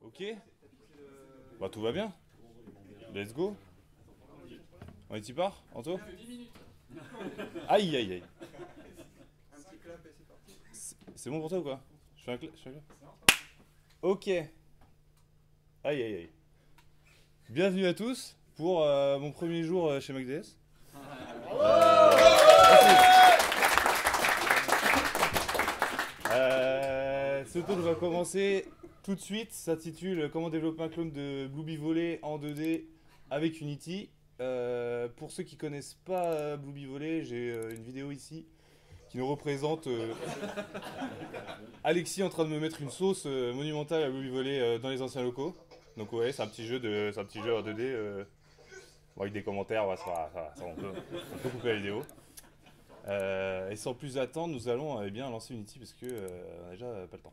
Ok. Bah tout va bien. Let's go. On est y part, Anto? Aïe aïe aïe. C'est bon pour toi ou quoi? Je fais un clap. Ok. Aïe aïe aïe. Bienvenue à tous pour mon premier jour chez MacDS. Ce talk va commencer tout de suite. S'intitule Comment développer un clone de Blueberry Volley en 2D avec Unity. Pour ceux qui connaissent pas Blueberry Volley, j'ai une vidéo ici qui nous représente Alexis en train de me mettre une sauce monumentale à Blueberry Volley dans les anciens locaux. Donc ouais, c'est un petit jeu en 2D. Bon, avec des commentaires, ouais, on peut couper la vidéo. Et sans plus attendre, nous allons bien lancer Unity parce que on a déjà pas le temps.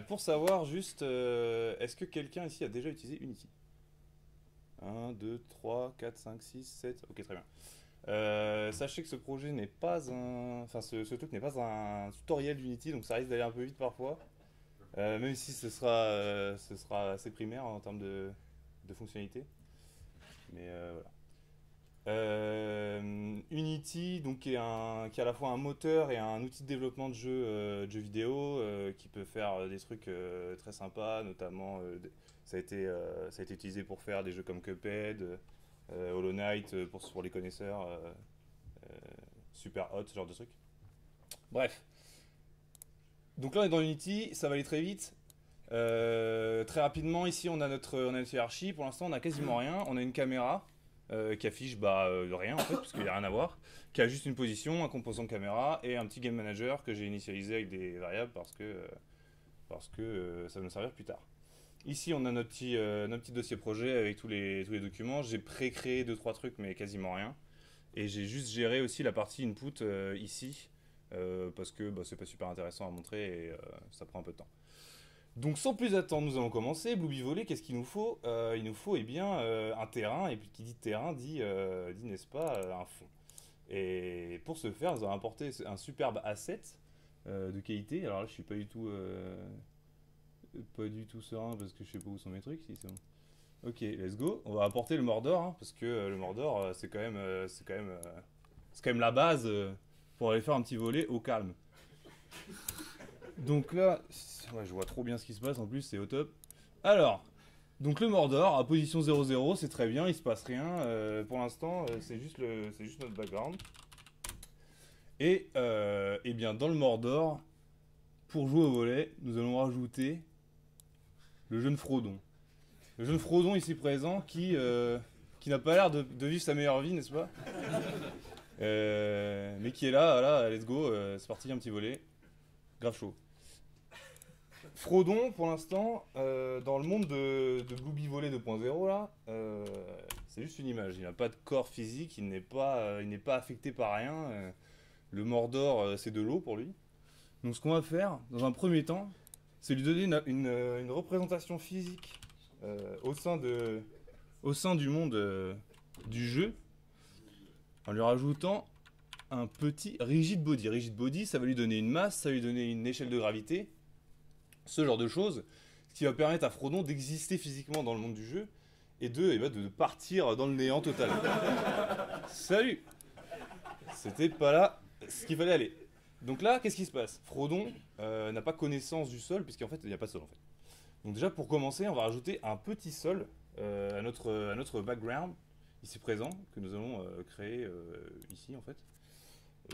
Pour savoir juste, est-ce que quelqu'un ici a déjà utilisé Unity? 1, 2, 3, 4, 5, 6, 7. Ok, très bien. Sachez que ce projet n'est pas un. Enfin, ce truc n'est pas un tutoriel d'Unity, donc ça risque d'aller un peu vite parfois. Même si ce sera assez primaire en termes de fonctionnalité. Mais voilà. Unity, donc, qui est à la fois un moteur et un outil de développement de jeux vidéo qui peut faire des trucs très sympas, notamment ça a été utilisé pour faire des jeux comme Cuphead, Hollow Knight pour les connaisseurs, Super Hot, ce genre de trucs. Bref. Donc là on est dans Unity, ça va aller très vite. Très rapidement, ici on a notre hiérarchie. Pour l'instant on a quasiment rien. On a une caméra qui affiche rien en fait, parce qu'il n'y a rien à voir, qui a juste une position, un composant de caméra et un petit game manager que j'ai initialisé avec des variables parce que ça va nous servir plus tard. Ici on a notre petit dossier projet avec tous les documents. J'ai pré-créé 2-3 trucs mais quasiment rien. Et j'ai juste géré aussi la partie input ici parce que c'est pas super intéressant à montrer et ça prend un peu de temps. Donc sans plus attendre, nous allons commencer. Blueberry Volley, qu'est-ce qu'il nous faut? Il nous faut un terrain, et puis qui dit terrain dit n'est-ce pas, un fond. Et pour ce faire, nous allons importer un superbe asset de qualité. Alors là, je suis pas du tout serein parce que je sais pas où sont mes trucs. Si, c'est bon. Ok, let's go. On va apporter le Mordor, hein, parce que le Mordor, c'est quand même la base pour aller faire un petit volley au calme. Donc là, ouais, je vois trop bien ce qui se passe en plus, c'est au top. Alors, donc le Mordor à position 0-0, c'est très bien, il se passe rien. Pour l'instant, c'est juste notre background. Et bien dans le Mordor, pour jouer au volley, nous allons rajouter le jeune Frodon. Le jeune Frodon ici présent qui n'a pas l'air de vivre sa meilleure vie, n'est-ce pas? Mais qui est là, voilà, let's go, c'est parti, un petit volley. Grave chaud. Frodon, pour l'instant, dans le monde de Blueberry Volley 2.0, là, c'est juste une image. Il n'a pas de corps physique, il n'est pas affecté par rien. Le Mordor, c'est de l'eau pour lui. Donc ce qu'on va faire, dans un premier temps, c'est lui donner une représentation physique au sein du monde du jeu, en lui rajoutant un petit rigid body. Rigid body, ça va lui donner une masse, ça va lui donner une échelle de gravité, ce genre de choses, ce qui va permettre à Frodon d'exister physiquement dans le monde du jeu et de partir dans le néant total. Salut! C'était pas là ce qu'il fallait aller. Donc là, qu'est-ce qui se passe? Frodon n'a pas connaissance du sol, puisqu'en fait, il n'y a pas de sol en fait. Donc déjà, pour commencer, on va rajouter un petit sol à notre background, ici présent, que nous allons créer ici en fait.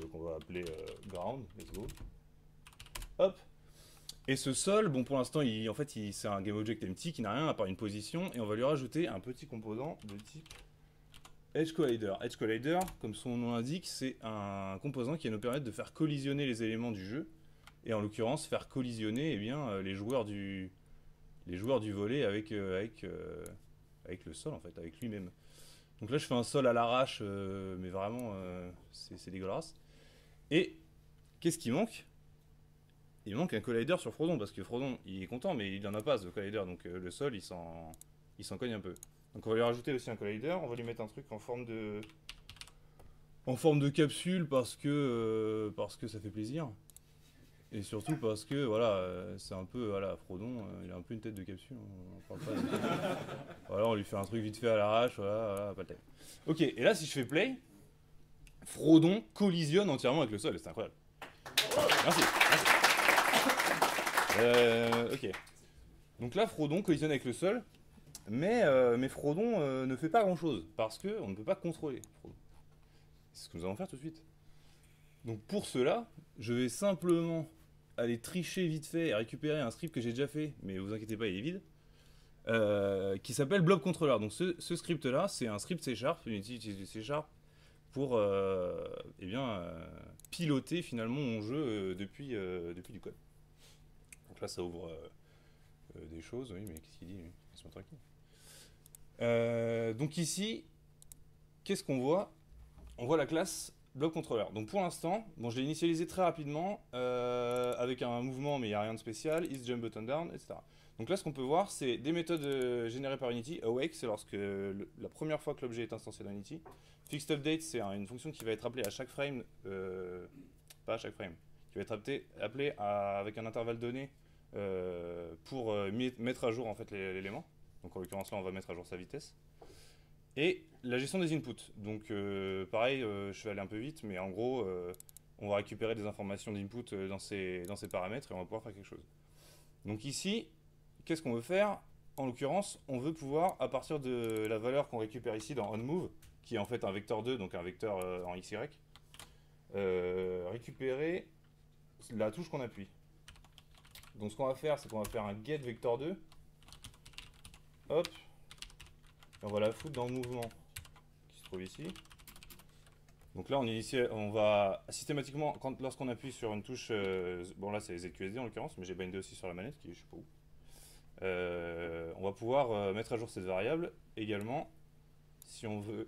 Qu'on va appeler ground, let's go. Hop! Et ce sol, bon pour l'instant, c'est un GameObject-empty qui n'a rien à part une position, et on va lui rajouter un petit composant de type Edge Collider. Edge Collider, comme son nom l'indique, c'est un composant qui va nous permettre de faire collisionner les éléments du jeu, et en l'occurrence faire collisionner les joueurs du volley avec le sol en fait, avec lui-même. Donc là je fais un sol à l'arrache, mais vraiment c'est dégueulasse. Et qu'est-ce qui manque? Il manque un collider sur Frodon, parce que Frodon il est content mais il n'en a pas ce collider, donc le sol il s'en cogne un peu. Donc on va lui rajouter aussi un collider, on va lui mettre un truc en forme de capsule parce que ça fait plaisir. Et surtout parce que, voilà, c'est un peu, voilà, Frodon, il a un peu une tête de capsule, on parle pas. Voilà, on lui fait un truc vite fait à l'arrache, voilà, pas de tête. Ok, et là, si je fais play, Frodon collisionne entièrement avec le sol, c'est incroyable. Merci, merci. Ok. Donc là, Frodon collisionne avec le sol, mais Frodon ne fait pas grand-chose, parce qu'on ne peut pas contrôler Frodon. C'est ce que nous allons faire tout de suite. Donc pour cela, je vais simplement aller tricher vite fait et récupérer un script que j'ai déjà fait, mais vous inquiétez pas, il est vide, qui s'appelle Blob Controller. Donc ce script-là, c'est un script C#, Unity utilise du C# pour piloter finalement mon jeu depuis du code. Donc là, ça ouvre des choses, oui, mais qu'est-ce qu'il dit lui? Laisse-moi tranquille. Donc ici, qu'est-ce qu'on voit? On voit la classe Blob Controller. Donc pour l'instant, bon, je l'ai initialisé très rapidement avec un mouvement, mais il n'y a rien de spécial, is jump button down, etc. Donc là, ce qu'on peut voir, c'est des méthodes générées par Unity. Awake, c'est lorsque la première fois que l'objet est instancié dans Unity. Fixed update, c'est une fonction qui va être appelée à chaque frame, pas à chaque frame, qui va être appelée avec un intervalle donné pour mettre à jour en fait l'élément. Donc en l'occurrence là, on va mettre à jour sa vitesse. Et la gestion des inputs. Donc pareil, je vais aller un peu vite, mais en gros, on va récupérer des informations d'input dans ces paramètres et on va pouvoir faire quelque chose. Donc ici, qu'est-ce qu'on veut faire? En l'occurrence, on veut pouvoir, à partir de la valeur qu'on récupère ici dans onMove, qui est en fait un vecteur 2, donc un vecteur en XY, récupérer la touche qu'on appuie. Donc ce qu'on va faire, c'est qu'on va faire un get vector 2. Hop. Et on va la foutre dans le mouvement qui se trouve ici. Donc là, on va systématiquement, lorsqu'on appuie sur une touche, bon là c'est ZQSD en l'occurrence, mais j'ai bindé aussi sur la manette, qui est je sais pas où. On va pouvoir mettre à jour cette variable. Également, si on veut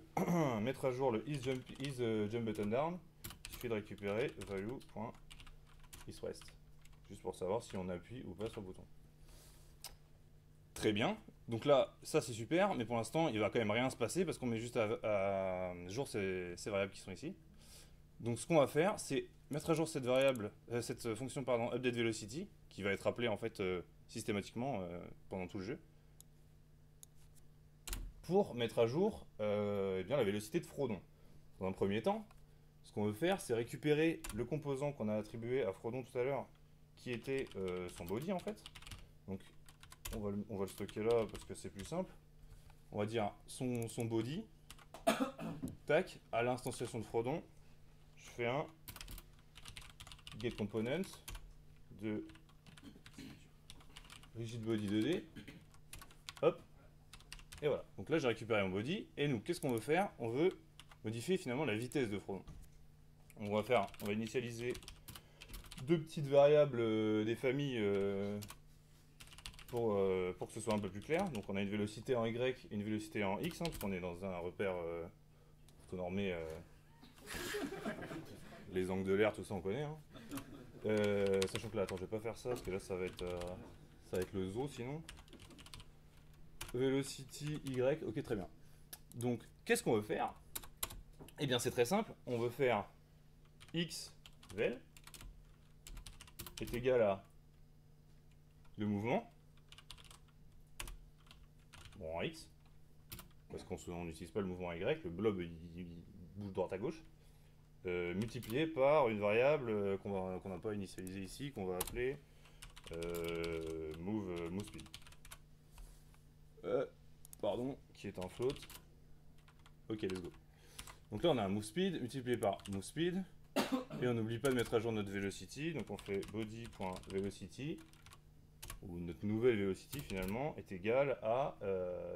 mettre à jour le isJumpButtonDown, il suffit de récupérer value.isRest, juste pour savoir si on appuie ou pas sur le bouton. Très bien. Donc là, ça c'est super, mais pour l'instant, il va quand même rien se passer parce qu'on met juste à jour ces variables qui sont ici. Donc ce qu'on va faire, c'est mettre à jour cette variable, cette fonction pardon, updateVelocity, qui va être appelée en fait systématiquement pendant tout le jeu, pour mettre à jour eh bien, la vélocité de Frodon. Dans un premier temps, ce qu'on veut faire, c'est récupérer le composant qu'on a attribué à Frodon tout à l'heure, qui était son body en fait. Donc on va le stocker là parce que c'est plus simple. On va dire son body. Tac, à l'instanciation de Frodon, je fais un get component de rigid body 2D. Hop. Et voilà. Donc là, j'ai récupéré mon body. Et nous, qu'est-ce qu'on veut faire? On veut modifier finalement la vitesse de Frodon. On va initialiser deux petites variables des familles pour que ce soit un peu plus clair. Donc on a une vélocité en Y et une vélocité en X, parce qu'on est dans un repère orthonormé. Les angles de l'air, tout ça on connaît. Sachant que là, attends, je vais pas faire ça, parce que là ça va être le zoo sinon. Velocity Y, ok très bien. Donc qu'est-ce qu'on veut faire? Eh bien c'est très simple, on veut faire X vel est égal à le mouvement, bon en X, parce qu'on n'utilise pas le mouvement Y, le blob il bouge droite à gauche, multiplié par une variable qu'on n'a pas initialisée ici, qu'on va appeler move speed. Pardon, qui est en float. Ok, let's go. Donc là on a un move speed multiplié par move speed, et on n'oublie pas de mettre à jour notre velocity, donc on fait body.velocity, où notre nouvelle velocity finalement est égale à,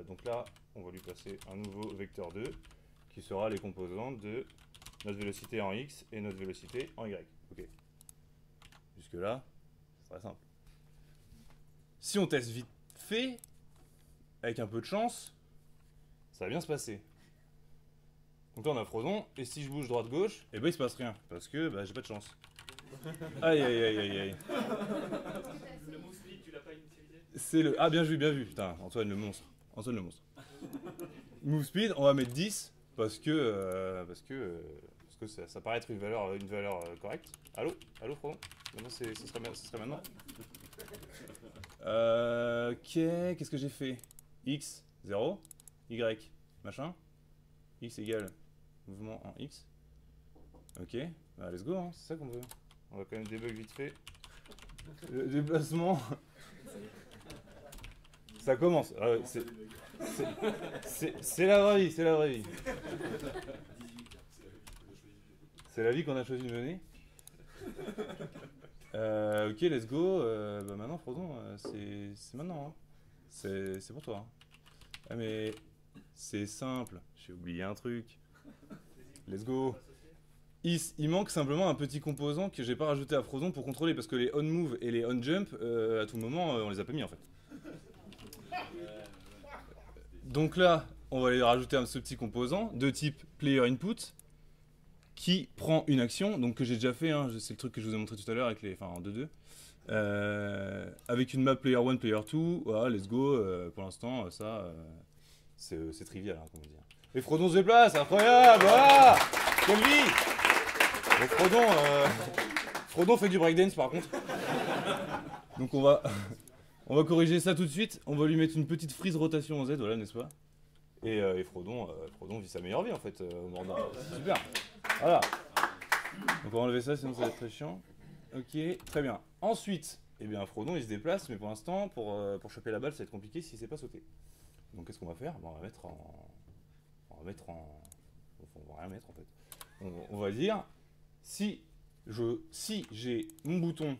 donc là on va lui passer un nouveau vecteur 2, qui sera les composantes de notre vélocité en X et notre vélocité en Y. Ok. Jusque là, c'est très simple. Si on teste vite fait, avec un peu de chance, ça va bien se passer. Donc là on a Frodon, et si je bouge droite-gauche, eh ben il se passe rien, parce que bah, j'ai pas de chance. Aïe aïe aïe aïe aïe. Le move speed, tu l'as pas initialisé? C'est le... Ah bien vu, putain, Antoine le monstre. Antoine le monstre. Move speed, on va mettre 10, parce que que ça paraît être une valeur correcte. Allô? Allô, Frodon? Maintenant, ce serait maintenant. Ok, qu'est-ce que j'ai fait? X, 0. Y, machin. X égale mouvement en X. Ok, bah, let's go, hein, c'est ça qu'on veut. On va quand même débug vite fait. Le déplacement. Ça commence. C'est la vraie vie, c'est la vraie vie. C'est la vie qu'on a choisi de mener. Ok, let's go. Bah maintenant, Frodon, c'est maintenant. Hein. C'est pour toi. Hein. Ah, mais c'est simple. J'ai oublié un truc. Let's go. Il manque simplement un petit composant que j'ai pas rajouté à Frodon pour contrôler parce que les on move et les on jump, à tout moment, on les a pas mis en fait. Donc là, on va aller rajouter ce petit composant de type player input qui prend une action, donc que j'ai déjà fait, hein, c'est le truc que je vous ai montré tout à l'heure avec en 2-2. Avec une map player 1, player 2, voilà, let's go, pour l'instant, ça, c'est trivial, hein, comment dire. Et Frodon se déplace, incroyable, voilà. Quelle vie. Et Frodon fait du breakdance par contre. Donc on va corriger ça tout de suite, on va lui mettre une petite freeze rotation en Z, voilà, n'est-ce pas? Et Frodon vit sa meilleure vie en fait, au Mordor. Super. Voilà. Donc on va enlever ça, sinon ça va être très chiant. Ok, très bien. Ensuite, eh bien Frodon il se déplace, mais pour l'instant, pour choper la balle, ça va être compliqué s'il ne sait pas sauter. Donc qu'est-ce qu'on va faire? On va mettre en... On va rien mettre en fait. On va dire, si j'ai mon bouton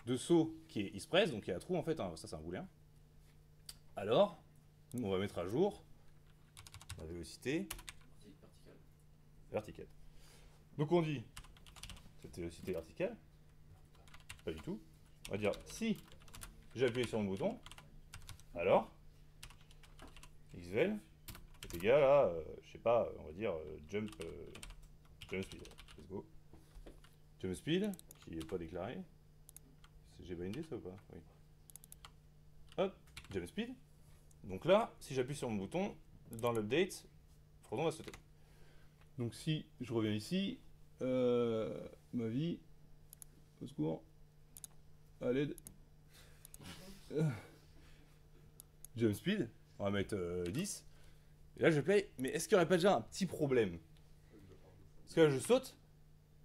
de saut qui est ispress, donc il y a un trou en fait, hein, ça c'est un booléen, alors on va mettre à jour la vélocité verticale. Donc on dit cette vélocité verticale, pas du tout. On va dire si j'ai appuyé sur mon bouton, alors xvel est égal à, je sais pas, on va dire jump speed. Let's go. Jump speed qui n'est pas déclaré. J'ai bindé ça ou pas? Oui. Hop, jump speed. Donc là, si j'appuie sur mon bouton, dans l'update, Frodon va sauter. Donc si je reviens ici, ma vie, au secours, à l'aide, jump speed, on va mettre 10. Et là je play, mais est-ce qu'il n'y aurait pas déjà un petit problème? Parce que là je saute,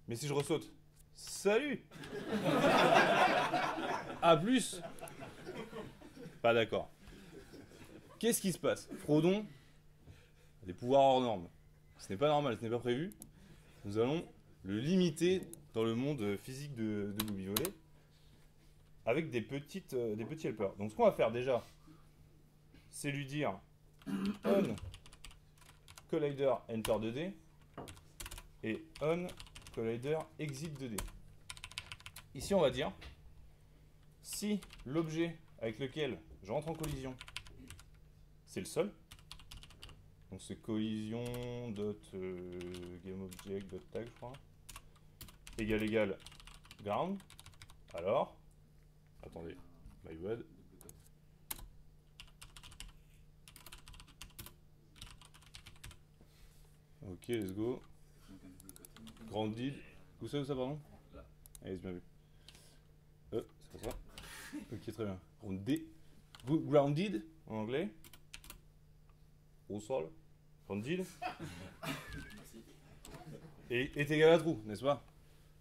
mais si je ressaute, salut. A plus. Pas d'accord. Qu'est-ce qui se passe? Frodon a des pouvoirs hors normes. Ce n'est pas normal, ce n'est pas prévu. Nous allons le limiter dans le monde physique de Booby Volley avec des petits helpers. Donc ce qu'on va faire déjà, c'est lui dire on collider enter 2D et on collider exit 2D. Ici on va dire si l'objet avec lequel je rentre en collision c'est le sol, donc c'est collision.gameObject.tag je crois, égal ground, alors attendez, my bad. Ok, let's go. Grounded. Où ça, pardon? Allez, c'est bien vu. C'est pas ça. Ok, très bien. Grounded, en anglais. Au sol. Grounded. Et est égal à trou, n'est-ce pas?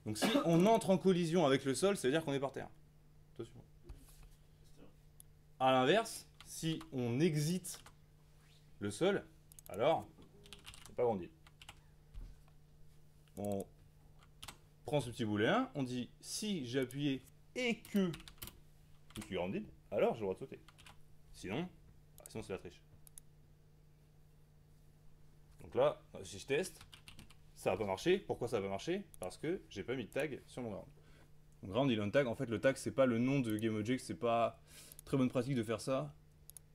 Donc si on entre en collision avec le sol, ça veut dire qu'on est par terre. Attention. A l'inverse, si on exit le sol, alors, c'est pas grounded. On prend ce petit booléen, on dit si j'ai appuyé et que je suis grounded, alors j'ai le droit de sauter. Sinon c'est la triche. Donc là, si je teste, ça va pas marcher. Pourquoi ça va pas marcher? Parce que j'ai pas mis de tag sur mon ground. Mon ground il a un tag, en fait le tag c'est pas le nom de GameObject, c'est pas très bonne pratique de faire ça.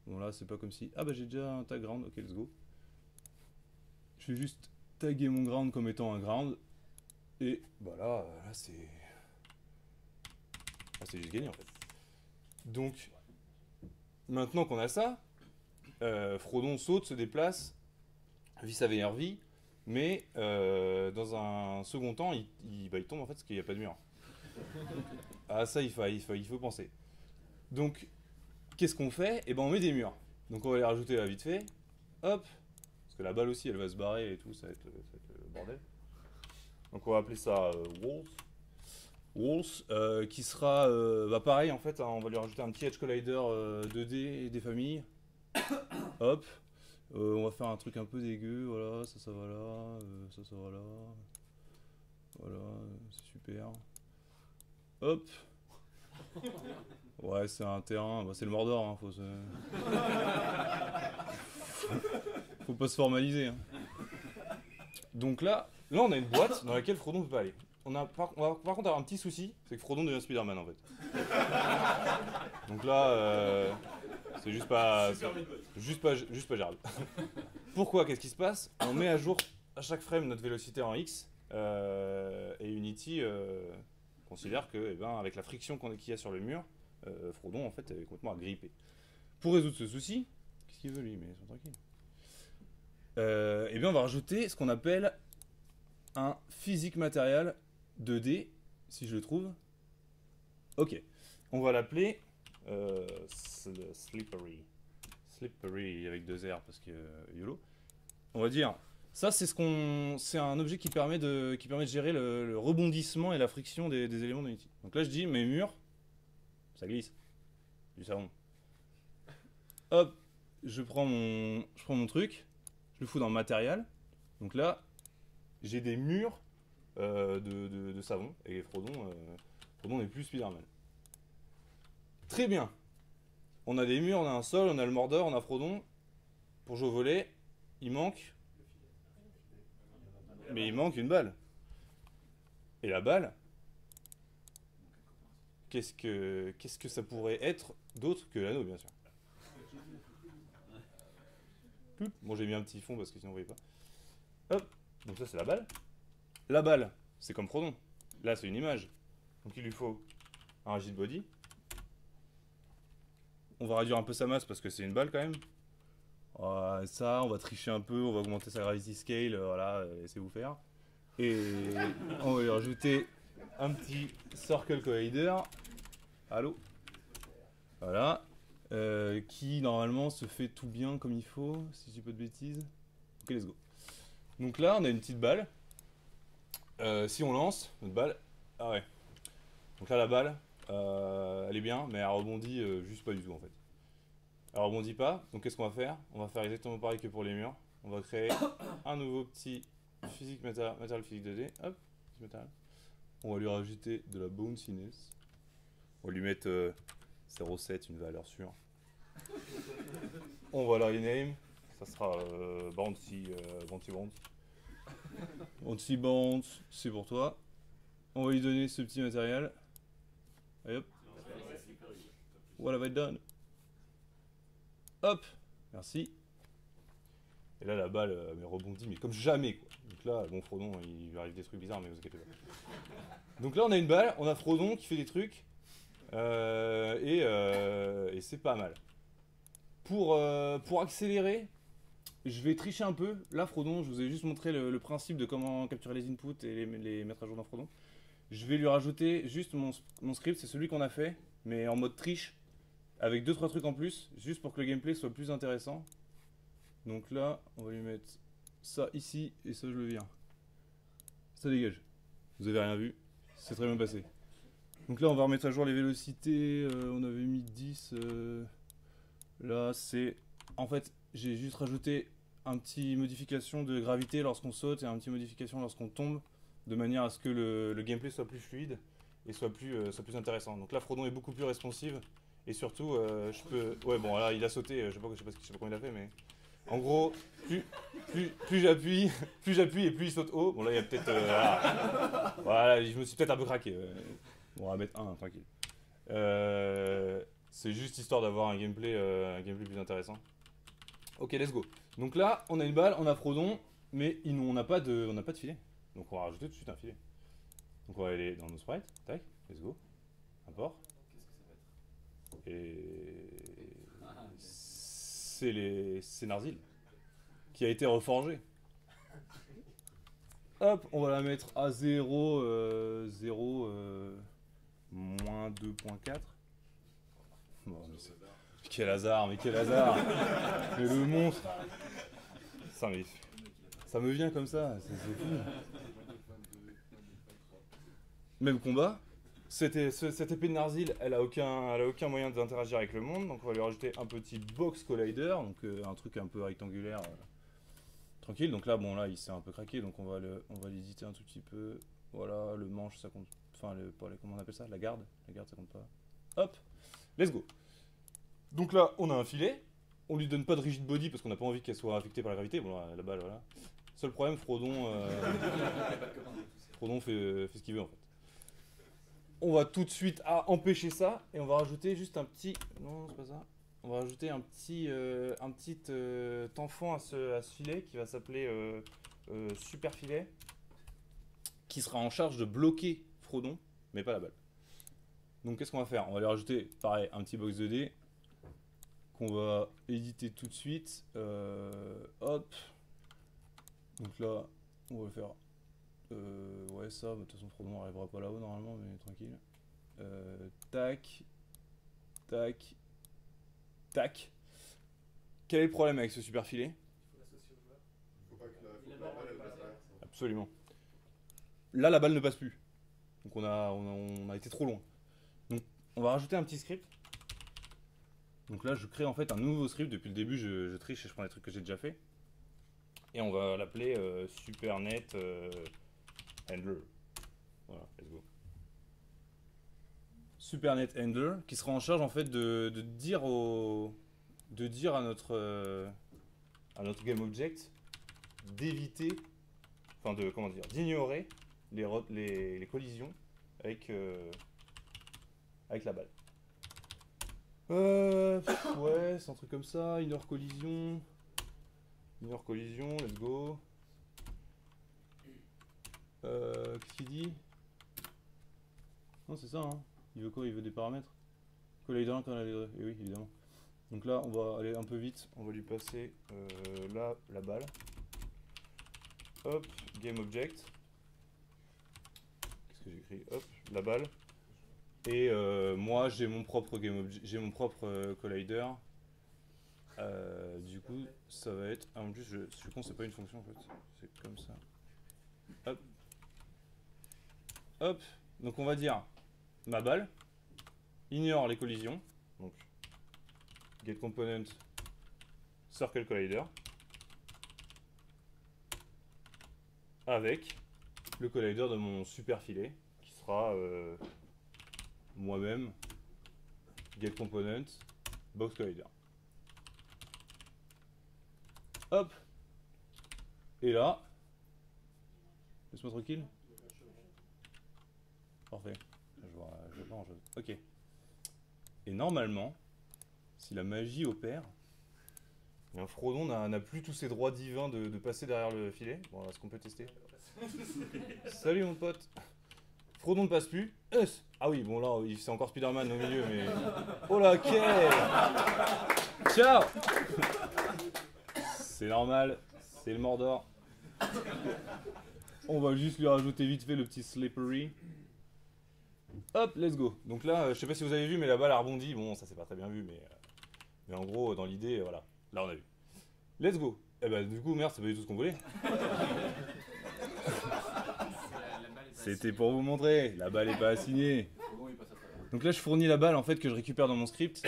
Bon là c'est pas comme si, ah bah j'ai déjà un tag ground, ok let's go. Je vais juste taguer mon ground comme étant un ground. Et bah là c'est juste gagné en fait. Donc, maintenant qu'on a ça, Frodon saute, se déplace, vit sa meilleure vie. Mais dans un second temps, il tombe en fait parce qu'il n'y a pas de mur. Ah ça, il faut penser. Donc, qu'est-ce qu'on fait? Eh ben, on met des murs. Donc, on va les rajouter là vite fait. Hop. Parce que la balle aussi, elle va se barrer et tout, ça va être le bordel. Donc, on va appeler ça Walls. Walls, qui sera bah, pareil en fait, hein, on va lui rajouter un petit Edge Collider 2D et des familles. Hop. On va faire un truc un peu dégueu, voilà, ça va là, ça va là. Voilà, c'est super. Hop. Ouais, c'est un terrain, bah, c'est le Mordor, hein, faut pas se formaliser. Hein. Donc là, on a une boîte dans laquelle Frodon ne peut pas aller. On va par contre avoir un petit souci, c'est que Frodon devient Spider-Man en fait. Donc là, c'est juste pas gérable. Pourquoi? Qu'est-ce qui se passe? On met à jour à chaque frame notre vélocité en X, et Unity considère que, eh ben, avec la friction qu'il y a sur le mur, Frodon en fait est complètement agrippé. Pour résoudre ce souci, qu'est-ce qu'il veut lui? Mais ils sont tranquilles. Eh bien, on va rajouter ce qu'on appelle un physique matériel 2D, si je le trouve. Ok. On va l'appeler Slippery. Slippery avec 2 R parce que YOLO. On va dire, ça c'est un objet qui permet de gérer le rebondissement et la friction des éléments d'Unity. Donc là je dis mes murs, ça glisse. Du savon. Hop, je prends mon truc, je le fous dans le matériel. Donc là, j'ai des murs de savon. Et Frodon n'est plus Spider-Man. Très bien. On a des murs, on a un sol, on a le Mordor, on a Frodon. Pour jouer au volley, il manque... Mais il manque une balle. Et la balle, qu'est-ce que ça pourrait être d'autre que l'anneau, bien sûr. Bon, j'ai mis un petit fond parce que sinon vous voyez pas. Hop, donc ça c'est la balle. La balle, c'est comme Frodon. Là, c'est une image. Donc il lui faut un rigid body. On va réduire un peu sa masse parce que c'est une balle quand même. Ça, on va tricher un peu, on va augmenter sa gravity scale, voilà, laissez-vous faire. Et on va lui rajouter un petit circle collider. Allô? Voilà. Qui normalement se fait tout bien comme il faut, si je dis pas de bêtises. Ok, let's go. Donc là, on a une petite balle. Si on lance notre balle. Ah ouais. Donc là, la balle, elle est bien, mais elle rebondit juste pas du tout en fait. Elle rebondit pas, donc qu'est-ce qu'on va faire? On va faire exactement pareil que pour les murs. On va créer un nouveau petit physique matériel physique 2D. Hop, matériel. On va lui rajouter de la bounciness. On va lui mettre 0,7, une valeur sûre. On va la rename. Ça sera Bouncy Bounce. Bouncy Bounce, c'est pour toi. On va lui donner ce petit matériel. Allez hop. What have I done? Hop, merci. Et là, la balle mais rebondit, mais comme jamais, quoi. Donc là, bon, Frodon, il lui arrive des trucs bizarres, mais vous inquiétez pas. Donc là, on a une balle, on a Frodon qui fait des trucs, et c'est pas mal. Pour accélérer, je vais tricher un peu. Là, Frodon, je vous ai juste montré le principe de comment capturer les inputs et les mettre à jour dans Frodon. Je vais lui rajouter juste mon script, c'est celui qu'on a fait, mais en mode triche. Avec 2-3 trucs en plus, juste pour que le gameplay soit plus intéressant. Donc là, on va lui mettre ça ici, et ça je le vire. Ça dégage. Vous avez rien vu, c'est très bien passé. Donc là, on va remettre à jour les vélocités, on avait mis 10. Là, c'est... En fait, j'ai juste rajouté un petit modification de gravité lorsqu'on saute et un petit modification lorsqu'on tombe, de manière à ce que le gameplay soit plus fluide et soit plus intéressant. Donc là, Frodon est beaucoup plus responsive. Et surtout, je peux... Ouais, bon, là, il a sauté, je sais pas comment il a fait, mais... En gros, plus j'appuie, et plus il saute haut. Bon, là, il y a peut-être... voilà, je me suis peut-être un peu craqué. Bon, on va mettre 1, tranquille. C'est juste histoire d'avoir un gameplay plus intéressant. Ok, let's go. Donc là, on a une balle, on a Frodon, mais on n'a pas de filet. Donc on va rajouter tout de suite un filet. Donc on va aller dans nos sprites, tac, let's go. Import. Et c'est Narzil qui a été reforgé. Hop, on va la mettre à 0, moins 2.4. Bon, quel hasard, mais quel hasard. Mais le monstre. Ça me vient comme ça, c'est fou. Même combat. Cette épée de Narzil, elle a aucun moyen d'interagir avec le monde, donc on va lui rajouter un petit box collider, donc un truc un peu rectangulaire, tranquille. Donc là, bon là, il s'est un peu craqué, donc on va l'éditer un tout petit peu. Voilà, le manche, ça compte. Enfin, comment on appelle ça? La garde, ça compte pas. Hop, let's go. Donc là, on a un filet. On lui donne pas de rigid body parce qu'on n'a pas envie qu'elle soit affectée par la gravité. Bon, la balle, voilà. Seul problème, Frodon fait ce qu'il veut en fait. On va tout de suite empêcher ça et on va rajouter juste un petit. Non, c'est pas ça. On va rajouter un petit enfant à ce filet qui va s'appeler super filet, qui sera en charge de bloquer Frodon, mais pas la balle. Donc qu'est-ce qu'on va faire? On va lui rajouter, pareil, un petit box 2D qu'on va éditer tout de suite. Hop. Donc là, on va faire. Ouais, ça, de toute façon, Frodon n'arrivera pas là-haut normalement, mais tranquille. Tac. Tac. Tac. Quel est le problème avec ce super filet? Faut pas que la balle elle passe derrière. Absolument. Là, la balle ne passe plus. Donc on a été trop loin. Donc on va rajouter un petit script. Donc là, je crée en fait un nouveau script. Depuis le début, je triche et je prends des trucs que j'ai déjà fait. Et on va l'appeler SuperNet Handler. Voilà, let's go. SuperNet Handler, qui sera en charge en fait de dire à notre GameObject d'éviter, enfin d'ignorer les collisions avec la balle. Ouais, c'est un truc comme ça, inner collision, let's go. Qu'est-ce qu'il dit? Non, c'est ça, hein. Il veut quoi? Il veut des paramètres. Collider quand elle est. Et oui, évidemment. Donc là, on va aller un peu vite. On va lui passer là la balle. Hop, GameObject. Qu'est-ce que j'ai écrit? Hop, la balle. Et moi, j'ai mon propre j'ai mon propre collider. Du coup, ça va être. Ah, en plus, je suis con, c'est pas une fonction en fait. C'est comme ça. Hop. Hop. Donc, on va dire ma balle ignore les collisions. Donc, getComponent circle collider avec le collider de mon super filet qui sera moi-même getComponent box collider. Hop. Et là, laisse-moi tranquille. Parfait. Je vois en jeu. Ok. Et normalement, si la magie opère, bien Frodon n'a plus tous ses droits divins de passer derrière le filet. Bon, est-ce qu'on peut tester? Salut mon pote. Frodon ne passe plus. Ah oui, bon là, c'est encore Spider-Man au milieu, mais... Oh là, ok. Ciao. C'est normal, c'est le Mordor. On va juste lui rajouter vite fait le petit slippery. Hop, let's go. Donc là, je sais pas si vous avez vu, mais la balle a rebondi. Bon, ça c'est pas très bien vu, mais en gros, dans l'idée, voilà. Là, on a vu. Let's go. Eh ben, du coup, merde, c'est pas du tout ce qu'on voulait. C'était pour vous montrer. La balle est pas assignée. Donc là, je fournis la balle en fait que je récupère dans mon script,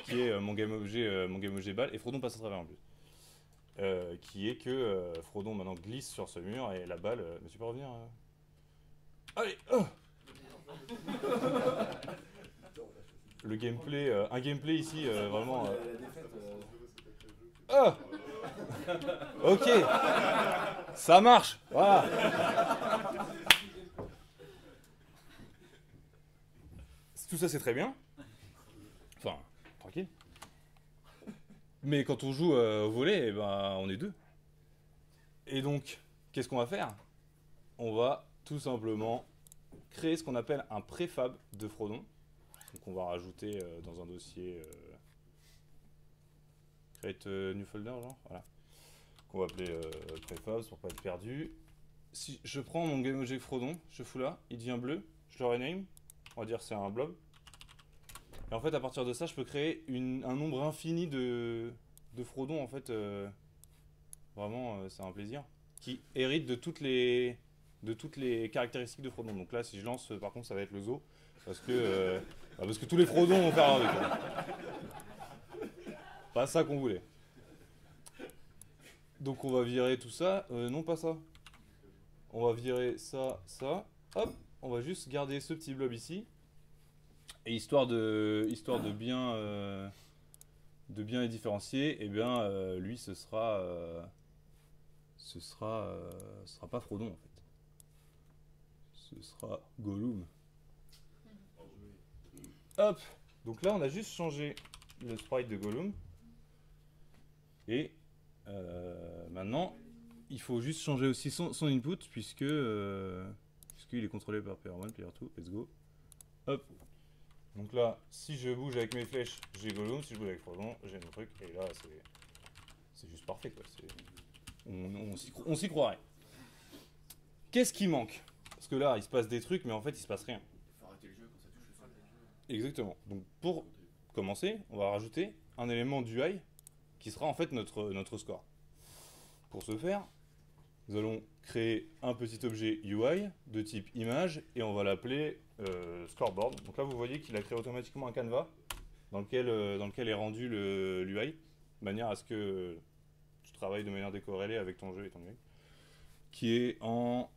qui est mon GameObjet balle, et Frodon passe à travers en plus. Qui est que Frodon maintenant glisse sur ce mur et la balle. Mais tu peux revenir Allez Le gameplay, un gameplay ici vraiment. Ok, ça marche. Voilà. Tout ça c'est très bien. Enfin, tranquille. Mais quand on joue au volley, eh ben, on est deux. Et donc, qu'est-ce qu'on va faire? On va tout simplement créer ce qu'on appelle un préfab de Frodon. Donc on va rajouter dans un dossier create new folder, genre, voilà. Qu'on va appeler préfab pour pas être perdu. si je prends mon GameObject Frodon, je fous là, il devient bleu, je le rename, on va dire c'est un blob. Et en fait, à partir de ça, je peux créer un nombre infini de Frodon, en fait. Vraiment, c'est un plaisir. Qui hérite de toutes les caractéristiques de Frodon. Donc là, si je lance, par contre, ça va être le zoo. Parce que tous les Frodons vont faire avec. Pas ça qu'on voulait. Donc on va virer tout ça. Non, pas ça. On va virer ça, ça. Hop, on va juste garder ce petit blob ici. Et histoire de bien les différencier, et bien lui ce sera pas Frodon en fait. Ce sera Gollum. Hop. Donc là on a juste changé le sprite de Gollum. Et maintenant il faut juste changer aussi son input puisqu'il est contrôlé par player 1, player 2, let's go. Hop. Donc là, si je bouge avec mes flèches, j'ai Gollum, si je bouge avec Frodon, j'ai mon truc, et là, c'est juste parfait, quoi. On s'y croirait. Qu'est-ce qui manque? Parce que là, il se passe des trucs, mais en fait, il se passe rien. Il faut arrêter le jeu quand ça touche le sol. Exactement. Donc pour commencer, on va rajouter un élément d'UI qui sera en fait notre score. Pour ce faire, nous allons créer un petit objet UI de type image, et on va l'appeler scoreboard. Donc là, vous voyez qu'il a créé automatiquement un canevas dans lequel est rendu l'UI, de manière à ce que tu travailles de manière décorrélée avec ton jeu et ton UI, qui est en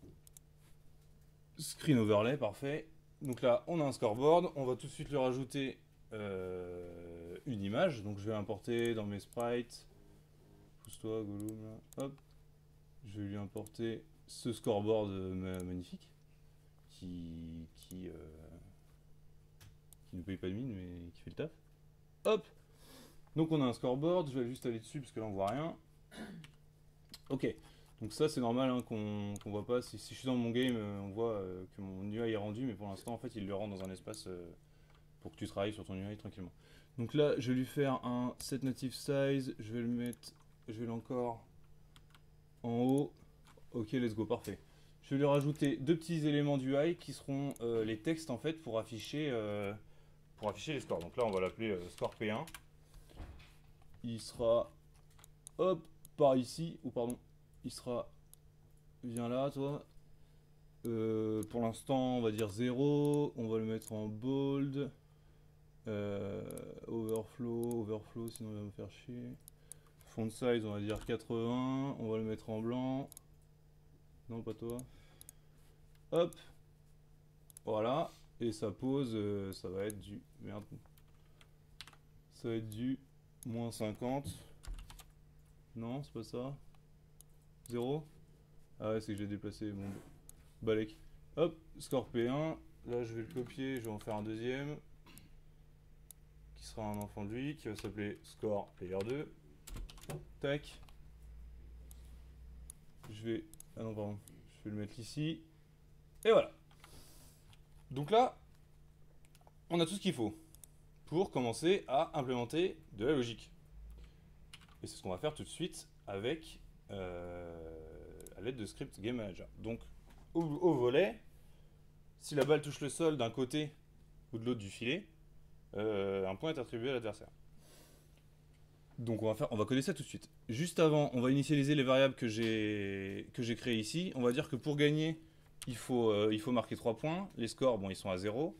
screen overlay, parfait. Donc là, on a un scoreboard, on va tout de suite lui rajouter une image. Donc je vais importer dans mes sprites, pousse-toi, Gollum, là. Hop. Je vais lui importer ce scoreboard magnifique qui ne paye pas de mine mais qui fait le taf. Hop. Donc on a un scoreboard, je vais juste aller dessus parce que là on voit rien. Ok. Donc ça c'est normal hein, qu'on voit pas. Si je suis dans mon game, on voit que mon UI est rendu, mais pour l'instant en fait il le rend dans un espace pour que tu travailles sur ton UI tranquillement. Donc là je vais lui faire un set native size, je vais encore en haut. Ok, let's go, parfait. Je vais lui rajouter deux petits éléments d'UI qui seront les textes en fait pour afficher les scores. Donc là on va l'appeler score P1. Il sera hop par ici, ou pardon, il sera, viens là toi. Pour l'instant on va dire 0, on va le mettre en bold. Overflow, sinon il va me faire chier. Font size on va dire 80, on va le mettre en blanc. Non, pas toi. Hop. Voilà. Et sa pose, ça va être du... Merde. Ça va être du moins 50. Non, c'est pas ça. 0. Ah ouais, c'est que j'ai déplacé mon balèque. Hop, score P1. Là, je vais le copier, je vais en faire un deuxième. Qui sera un enfant de lui, qui va s'appeler score player 2. Tac. Je vais... Ah non, pardon. Je vais le mettre ici. Et voilà. Donc là, on a tout ce qu'il faut pour commencer à implémenter de la logique. Et c'est ce qu'on va faire tout de suite avec à l'aide de script Game Manager. Donc, au volet, si la balle touche le sol d'un côté ou de l'autre du filet, un point est attribué à l'adversaire. Donc on va coder ça tout de suite. Juste avant, on va initialiser les variables que j'ai créées ici. On va dire que pour gagner, il faut marquer 3 points. Les scores, bon, ils sont à 0.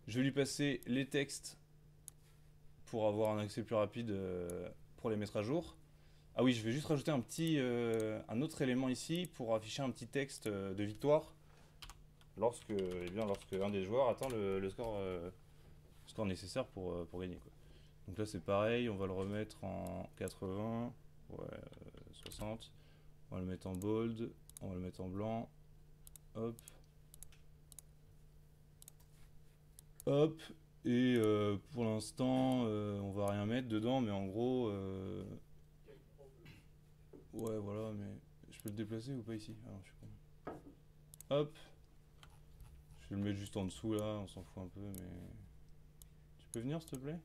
Je vais lui passer les textes pour avoir un accès plus rapide pour les mettre à jour. Ah oui, je vais juste rajouter un autre élément ici pour afficher un petit texte de victoire lorsque un des joueurs atteint le score nécessaire pour gagner, quoi. Donc là c'est pareil, on va le remettre en 80, ouais, 60, on va le mettre en bold, on va le mettre en blanc, hop, hop, et pour l'instant on va rien mettre dedans, mais en gros, ouais voilà, mais je peux le déplacer ou pas ici? Ah non, je suis con. Hop, je vais le mettre juste en dessous là, on s'en fout un peu, mais tu peux venir s'il te plaît?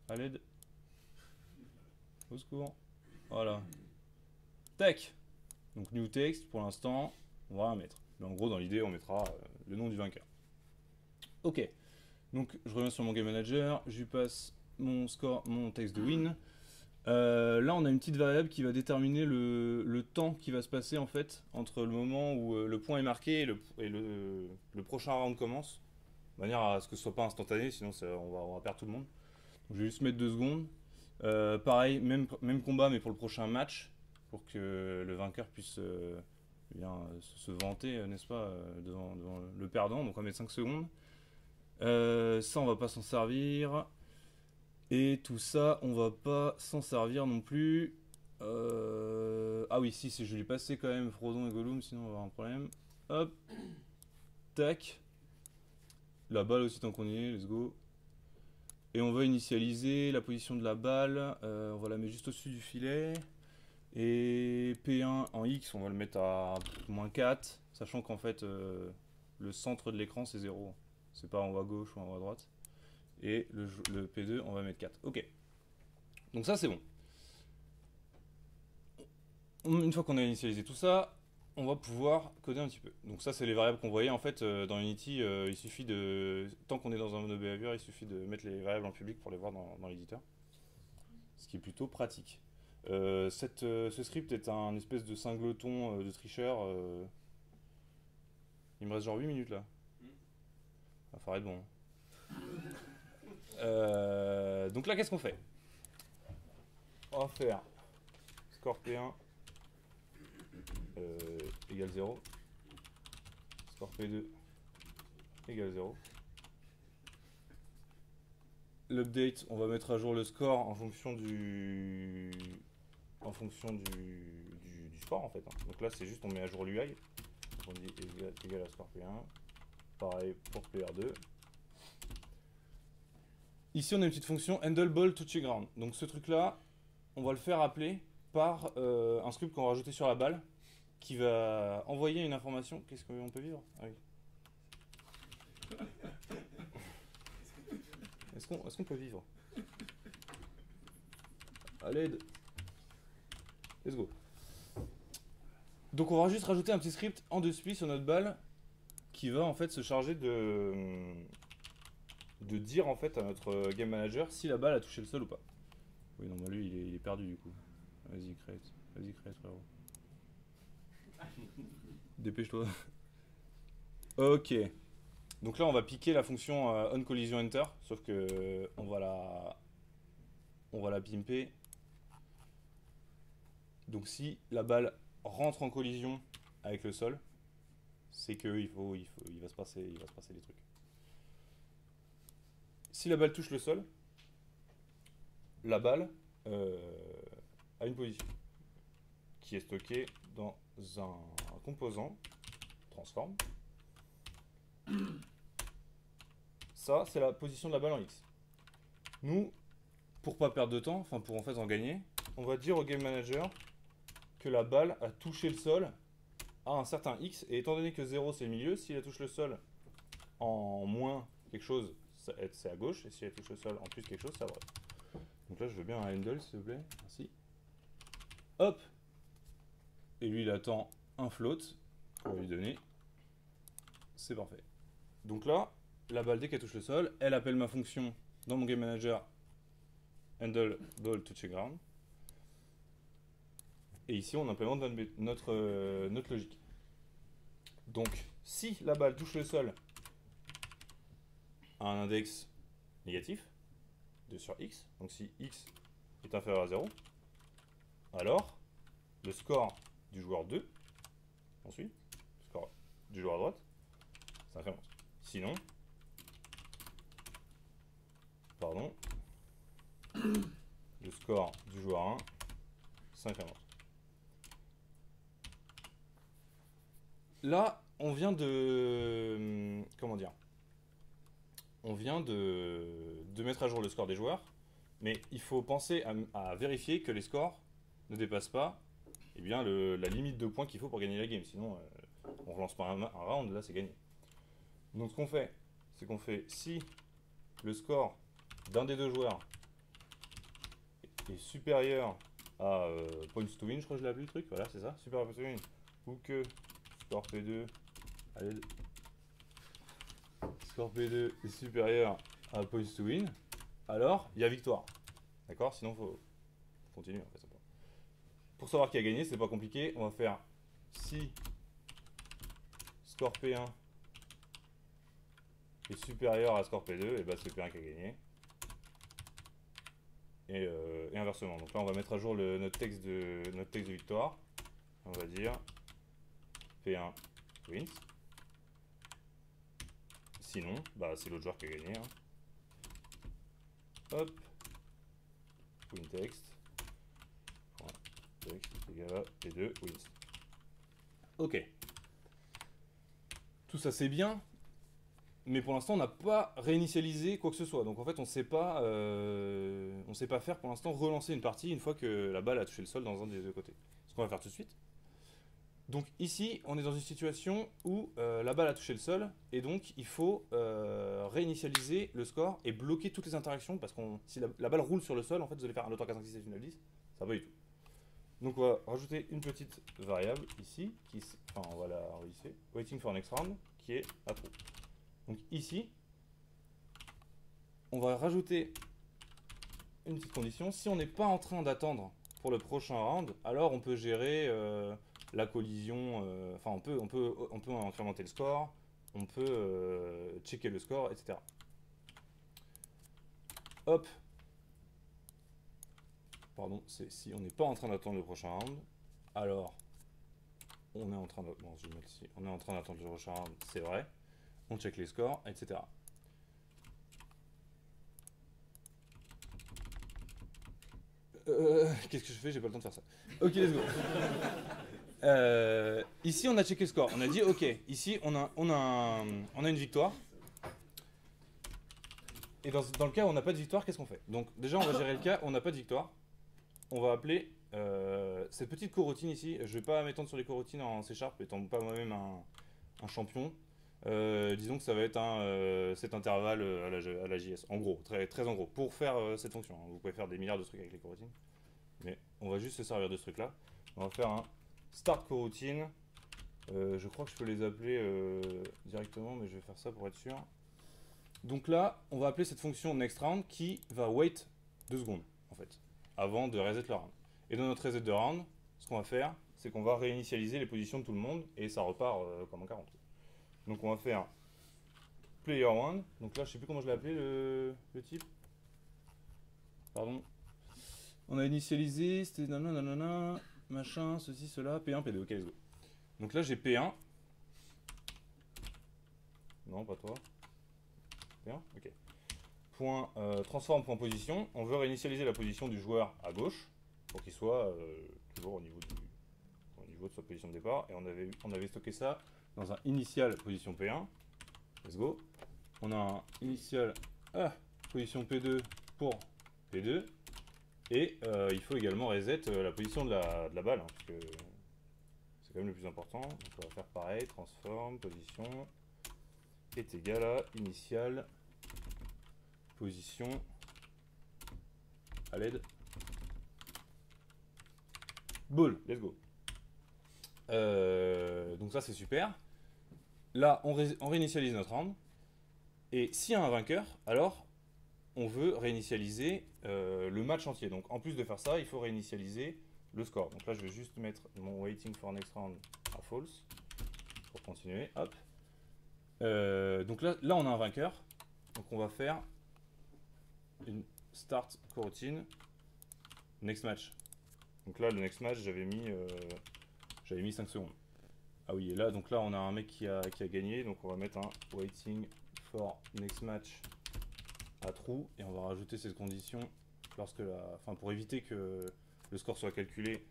À l'aide. Au secours. Voilà. Tac. Donc new text, pour l'instant, on va rien mettre. Mais en gros, dans l'idée, on mettra le nom du vainqueur. Ok, donc je reviens sur mon game manager, je lui passe mon score, mon texte de win. Là, on a une petite variable qui va déterminer le temps qui va se passer en fait entre le moment où le point est marqué et le prochain round commence, de manière à ce que ce soit pas instantané, sinon on va perdre tout le monde. Donc, je vais juste mettre 2 secondes. Pareil, même combat, mais pour le prochain match, pour que le vainqueur puisse se vanter, n'est-ce pas, devant le perdant. Donc on va mettre 5 secondes. Ça, on va pas s'en servir. Et tout ça, on va pas s'en servir non plus. Ah oui, si je lui passais quand même Frodon et Gollum, sinon on va avoir un problème. Hop. Tac. La balle aussi tant qu'on y est, let's go. Et on va initialiser la position de la balle. On va la mettre juste au-dessus du filet. Et P1 en X, on va le mettre à -4. Sachant qu'en fait, le centre de l'écran c'est 0. C'est pas en haut à gauche ou en haut à droite. Et le P2, on va mettre 4. Ok. Donc ça, c'est bon. Une fois qu'on a initialisé tout ça, on va pouvoir coder un petit peu. Donc ça, c'est les variables qu'on voyait. En fait, dans Unity, il suffit de... Tant qu'on est dans un mode behavior, il suffit de mettre les variables en public pour les voir dans l'éditeur. Ce qui est plutôt pratique. Ce script est un espèce de singleton de tricheur. Il me reste genre 8 minutes là. Ça va falloir être bon. Donc là, qu'est-ce qu'on fait? On va faire score P1 égale 0. Score P2 égale 0. L'update, on va mettre à jour le score en fonction du sport en fait. Donc là, c'est juste on met à jour l'UI. On dit égal à score P1. Pareil pour PR2. Ici, on a une petite fonction handle ball touch ground. Donc ce truc-là, on va le faire appeler par un script qu'on va rajouter sur la balle qui va envoyer une information. Qu'est-ce qu'on peut vivre? Ah oui. Est-ce qu'on peut vivre? À l'aide. Let's go. Donc on va juste rajouter un petit script en dessous sur notre balle qui va en fait se charger de dire en fait à notre game manager si la balle a touché le sol ou pas. Oui, non, bah lui il est perdu du coup. Vas-y, crête. Vas-y, crête, frérot. Dépêche-toi. Ok. Donc là, on va piquer la fonction onCollisionEnter, sauf que on va la pimper. Donc si la balle rentre en collision avec le sol, c'est que il va se passer des trucs. Si la balle touche le sol, la balle a une position qui est stockée dans un composant transform. Ça, c'est la position de la balle en X. Nous, pour pas perdre de temps, enfin pour en fait en gagner, on va dire au game manager que la balle a touché le sol à un certain X, et étant donné que 0 c'est le milieu, si elle touche le sol en moins quelque chose, c'est à gauche, et si elle touche le sol en plus quelque chose, c'est à droite. Donc là, je veux bien un handle, s'il vous plaît. Merci. Hop. Et lui, il attend un float. On va lui donner. C'est parfait. Donc là, la balle, dès qu'elle touche le sol, elle appelle ma fonction dans mon game manager handle ball touch ground. Et ici, on implémente notre logique. Donc, si la balle touche le sol à un index négatif, 2 sur x, donc si x est inférieur à 0, alors le score du joueur 2, ensuite, le score du joueur à droite, s'incrémente. Sinon, pardon, le score du joueur 1 s'incrémente. Là, on vient de... Comment dire? On vient de mettre à jour le score des joueurs, mais il faut penser à vérifier que les scores ne dépassent pas eh bien, la limite de points qu'il faut pour gagner la game. Sinon, on relance pas un round, là c'est gagné. Donc ce qu'on fait, c'est qu'on fait si le score d'un des deux joueurs est supérieur à points to win, je crois que je l'ai appelé le truc, voilà, c'est ça, supérieur à points to win, ou que score P2, allez, score P2 est supérieur à points to win, alors il y a victoire. D'accord? Sinon, il faut continuer. En fait, pour savoir qui a gagné, c'est pas compliqué. On va faire si score P1 est supérieur à score P2, et bah c'est P1 qui a gagné. Et inversement. Donc là, on va mettre à jour notre texte de victoire. On va dire P1 wins. Sinon, bah, c'est l'autre joueur qui a gagné. Hein. Hop. Win text. Text égal à P2 wins. Ok. Tout ça c'est bien. Mais pour l'instant, on n'a pas réinitialisé quoi que ce soit. Donc en fait, on ne sait pas faire pour l'instant relancer une partie une fois que la balle a touché le sol dans un des deux côtés. Ce qu'on va faire tout de suite. Donc ici, on est dans une situation où la balle a touché le sol et donc il faut réinitialiser le score et bloquer toutes les interactions parce que si la balle roule sur le sol, en fait, vous allez faire 1, 2, 3, 4, 5, 6, 7, 8, 9, 10. Ça va pas du tout. Donc on va rajouter une petite variable ici, enfin on va la relisser, waiting for next round, qui est à true. Donc ici, on va rajouter une petite condition. Si on n'est pas en train d'attendre pour le prochain round, alors on peut gérer la collision. Enfin, on peut incrémenter le score, on peut checker le score, etc. Hop. Pardon, c'est si on n'est pas en train d'attendre le prochain round, alors on est en train de. Bon, je vais mettre ici. On est en train d'attendre le prochain round, c'est vrai. On check les scores, etc. Qu'est-ce que je fais? J'ai pas le temps de faire ça. Ok, let's go. Ici, on a checké le score. On a dit, ok, ici, on a une victoire. Et dans le cas où on n'a pas de victoire, qu'est-ce qu'on fait? Donc, déjà, on va gérer le cas où on n'a pas de victoire. On va appeler cette petite coroutine ici. Je ne vais pas m'étendre sur les coroutines en C#, étant pas moi-même un champion. Disons que ça va être cet intervalle à la JS. En gros, très, très en gros, pour faire cette fonction. Hein. Vous pouvez faire des milliards de trucs avec les coroutines. Mais on va juste se servir de ce truc-là. On va faire un start coroutine. Je crois que je peux les appeler directement, mais je vais faire ça pour être sûr. Donc là, on va appeler cette fonction next round qui va wait 2 secondes, en fait, avant de reset le round. Et dans notre reset de round, ce qu'on va faire, c'est qu'on va réinitialiser les positions de tout le monde et ça repart comme en 40. Donc on va faire player 1. Donc là, je sais plus comment je l'ai appelé le type. Pardon. On a initialisé, c'était nanana, machin, ceci, cela, P1, P2. Ok, let's go. Donc là, j'ai P1. Non, pas toi. P1, ok. Point, transform point position. On veut réinitialiser la position du joueur à gauche pour qu'il soit toujours au niveau de sa position de départ. Et on avait stocké ça dans un initial position P1. Let's go. On a un initial position P2 pour P2. Et il faut également reset la position de la balle, hein, parce que c'est quand même le plus important. Donc on va faire pareil, transform, position est égal à initial, position, à l'aide, ball, let's go. Donc ça c'est super. Là on réinitialise notre round. Et s'il y a un vainqueur, alors on veut réinitialiser le match entier. Donc en plus de faire ça, il faut réinitialiser le score. Donc là, je vais juste mettre mon waiting for next round à false pour continuer. Hop. Donc là, on a un vainqueur. Donc on va faire une start coroutine next match. Donc là, le next match, j'avais mis 5 secondes. Ah oui, et là, donc là, on a un mec qui a gagné. Donc on va mettre un waiting for next match à true et on va rajouter cette condition pour éviter que le score soit calculé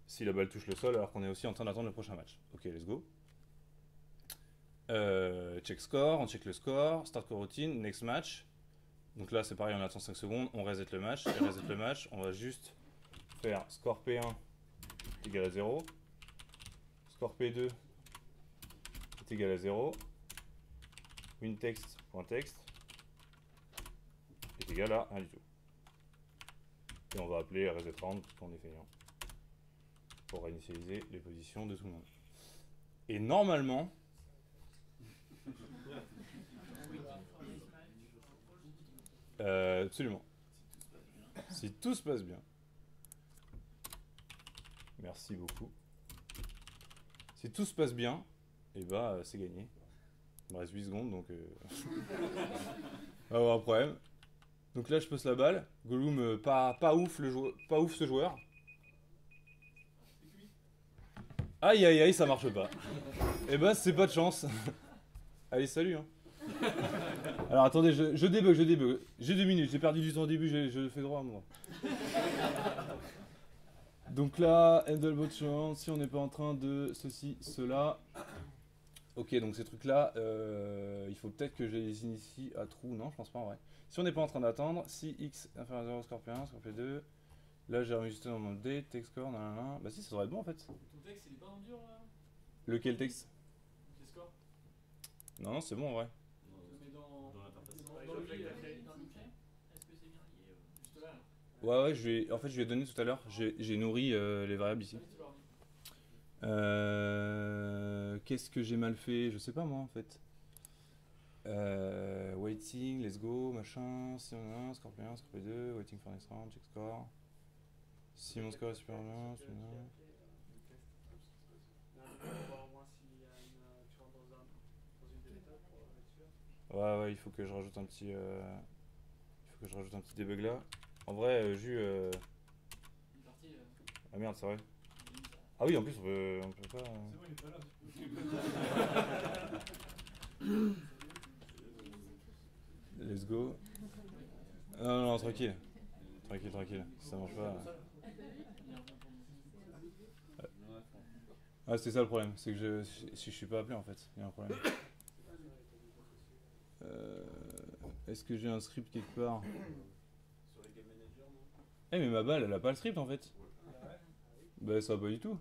si la balle touche le sol alors qu'on est aussi en train d'attendre le prochain match. Ok, let's go. Check score, on check le score, start coroutine, next match. Donc là c'est pareil, on attend 5 secondes, on reset le match. Et reset le match, on va juste faire score P1 égal à 0, score P2 est égal à 0, winText.text est égal à 1 du tout. Et on va appeler reset_round parce qu'on est feignant. Pour réinitialiser les positions de tout le monde. Et normalement... absolument. Si tout se passe bien. Merci beaucoup. Si tout se passe bien, et bah c'est gagné. Il me reste 8 secondes donc... on va avoir un problème. Donc là je pose la balle. Gollum, pas ouf ce joueur. Aïe aïe aïe, ça marche pas. Et bah c'est pas de chance. Allez, salut hein. Alors attendez, je débug. J'ai 2 minutes, j'ai perdu du temps au début, je fais droit à moi. Donc là, handlebot change, si on n'est pas en train de ceci, cela. Ok, donc ces trucs-là, il faut peut-être que je les initie à trou. Non, je pense pas en vrai. Si on n'est pas en train d'attendre, si x inférieur à 0, Scorpion 1, Scorpion 2. Là, j'ai enregistré dans mon date, text score, nanana. Bah si, ça devrait être bon en fait. Ton texte, il est pas en dur là? Lequel texte? Les scores? Non, c'est bon en vrai. Mais dans l'interface. Dans l'objet, l'objet, est-ce que c'est bien lié juste là. Ouais, je lui ai donné tout à l'heure. J'ai nourri les variables ici. Qu'est-ce que j'ai mal fait? Je sais pas moi en fait. Waiting, let's go, machin, si on a un, Scorpion 1, Scorpion 2, waiting for next round, check score. Si mon score est super bien, c'est bien. Ouais, il faut que je rajoute un petit debug là. En vrai, ah merde, c'est vrai. Ah oui, en plus on peut pas. C'est bon, il est pas là. Let's go. Non, tranquille. Tranquille. Si ça marche pas. Ah, c'est ça le problème. C'est que si je suis pas appelé en fait. Il y a un problème. Est-ce que j'ai un script quelque part? Sur les game managers, non? Eh, mais ma balle, elle a pas le script en fait. Bah, ça va pas du tout.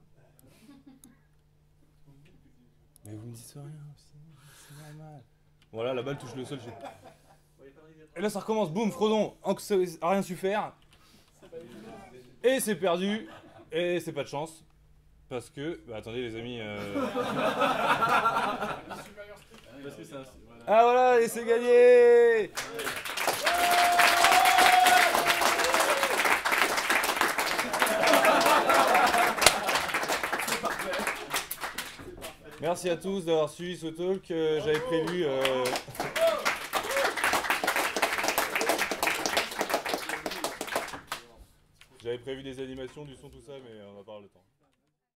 Mais vous me dites rien, c'est normal. Voilà, la balle touche le sol. Et là ça recommence, boum, Frodon, a rien su faire. Et c'est perdu. Et c'est pas de chance. Parce que... Bah attendez les amis... Parce que ça, voilà. Ah voilà, et c'est gagné. Merci à tous d'avoir suivi ce talk. J'avais prévu... J'avais prévu des animations, du son, tout ça, mais on n'a pas le temps.